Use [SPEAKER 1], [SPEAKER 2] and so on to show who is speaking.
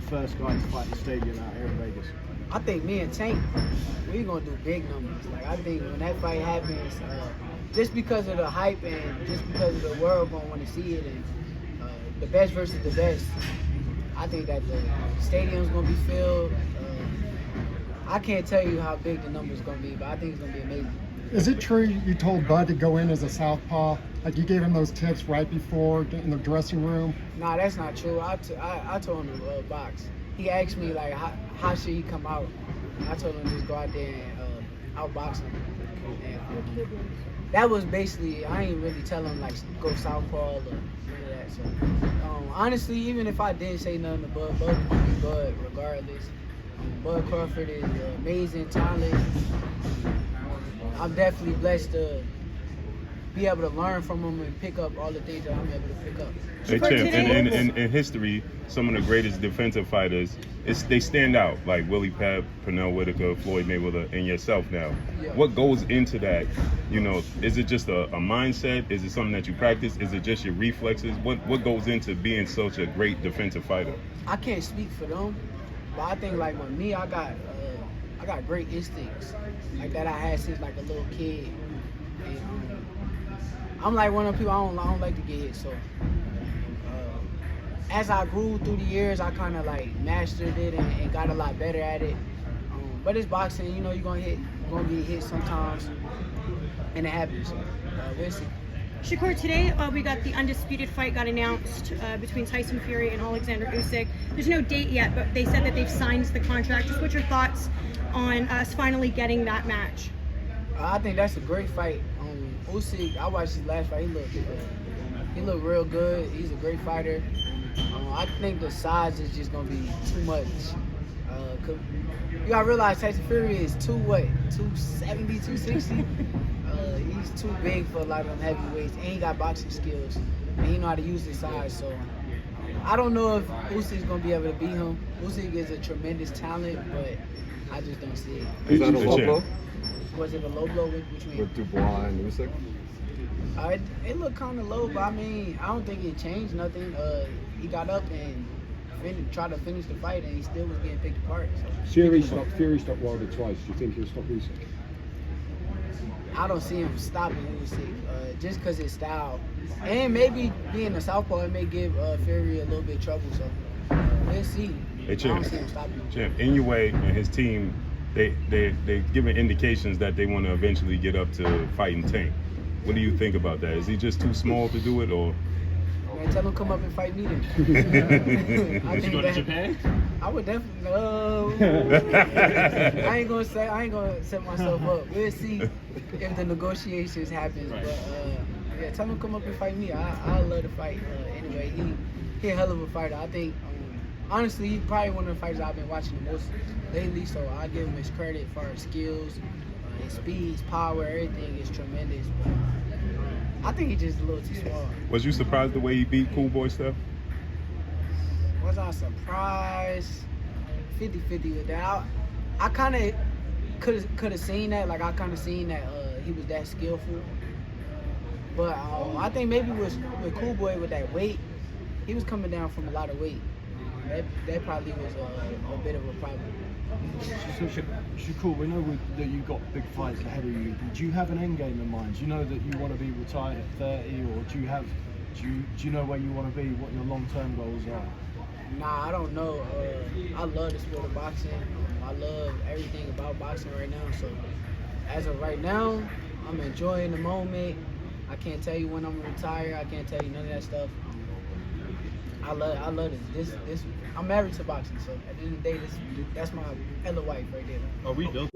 [SPEAKER 1] first guy to fight in the stadium out here in Vegas?
[SPEAKER 2] I think me and Tank, we gonna do big numbers. Like I think when that fight happens, just because of the hype and just because of the world gonna want to see it, and the best versus the best, I think that the stadium's gonna be filled. I can't tell you how big the number's gonna be, but I think it's gonna be amazing.
[SPEAKER 3] Is it true you told Bud to go in as a southpaw? Like you gave him those tips right before in the dressing room?
[SPEAKER 2] Nah, that's not true. I told him to box. He asked me like how should he come out. I told him just go out there and outbox him. And, that was basically, I ain't really tell him like go southpaw or none of that. So honestly, even if I didn't say nothing to Bud would be Bud regardless. Bud Crawford is amazing talent. I'm definitely blessed to be able to learn from him and pick up all the things that I'm able to pick up.
[SPEAKER 4] Hey, Champ, in history, some of the greatest defensive fighters, they stand out, like Willie Pep, Pernell Whitaker, Floyd Mayweather, and yourself now.
[SPEAKER 2] Yeah.
[SPEAKER 4] What goes into that? You know, is it just a mindset? Is it something that you practice? Is it just your reflexes? What goes into being such a great defensive fighter?
[SPEAKER 2] I can't speak for them, but I think like with me, I got great instincts like that I had since like a little kid. And, I'm like one of the people I don't like to get hit. So as I grew through the years, I kind of like mastered it and got a lot better at it. But it's boxing, you know, you're gonna get hit sometimes, and it happens. We'll see.
[SPEAKER 5] Shakur, today we got the Undisputed fight got announced between Tyson Fury and Oleksandr Usyk. There's no date yet, but they said that they've signed the contract. Just what's your thoughts on us finally getting that match?
[SPEAKER 2] I think that's a great fight. Usyk, I watched his last fight. He looked real good. He's a great fighter. I think the size is just gonna be too much. You gotta realize Tyson Fury is 270, 260. He's too big for a lot of them heavyweights, and he got boxing skills, and he know how to use his size. So I don't know if Usyk's gonna be able to beat him. Usyk is a tremendous talent, but I just don't see it.
[SPEAKER 6] Is that a low blow?
[SPEAKER 2] Was it a low blow
[SPEAKER 6] with Dubois and Usyk?
[SPEAKER 2] It looked kind of low, but I mean, I don't think it changed nothing. He got up and tried to finish the fight, and he still was getting picked apart. So.
[SPEAKER 1] Fury stopped Wilder twice. Do you think he'll stop Usyk?
[SPEAKER 2] I don't see him stopping Usyk just because his style, and maybe being a southpaw, it may give Fury a little bit of trouble. So we'll see.
[SPEAKER 4] Hey,
[SPEAKER 2] I don't
[SPEAKER 4] Champ,
[SPEAKER 2] see him stopping.
[SPEAKER 4] Champ, Inoue and his team, they're giving indications that they want to eventually get up to fighting Tank. What do you think about that? Is he just too small to do it, or?
[SPEAKER 2] Man, tell him come up and fight me then.
[SPEAKER 7] Would you go to Japan?
[SPEAKER 2] I would definitely. I ain't gonna set myself up. We'll see if the negotiations happens. Right. But yeah, tell him come up and fight me. I love to fight. Anyway, he a hell of a fighter. I think. Honestly, he's probably one of the fighters I've been watching the most lately, so I give him his credit for his skills, his speed, his power, everything is tremendous. But I think he's just a little too small.
[SPEAKER 4] Was you surprised the way he beat Cool Boy Steph?
[SPEAKER 2] Was I surprised? 50-50 with that. I kind of could have seen that. Like I kind of seen that he was that skillful. But I think maybe with Cool Boy with that weight, he was coming down from a lot of weight. That probably was a bit of a problem.
[SPEAKER 1] So, Shakur, we know that you've got big fights ahead of you. Do you have an end game in mind? Do you know that you want to be retired at 30, or do you know where you want to be? What your long-term goals are?
[SPEAKER 2] Nah, I don't know. I love the sport of boxing. I love everything about boxing right now. So, as of right now, I'm enjoying the moment. I can't tell you when I'm gonna retire. I can't tell you none of that stuff. I love this. I'm married to boxing, so at the end of the day, that's my hella wife right there.
[SPEAKER 7] Are we done?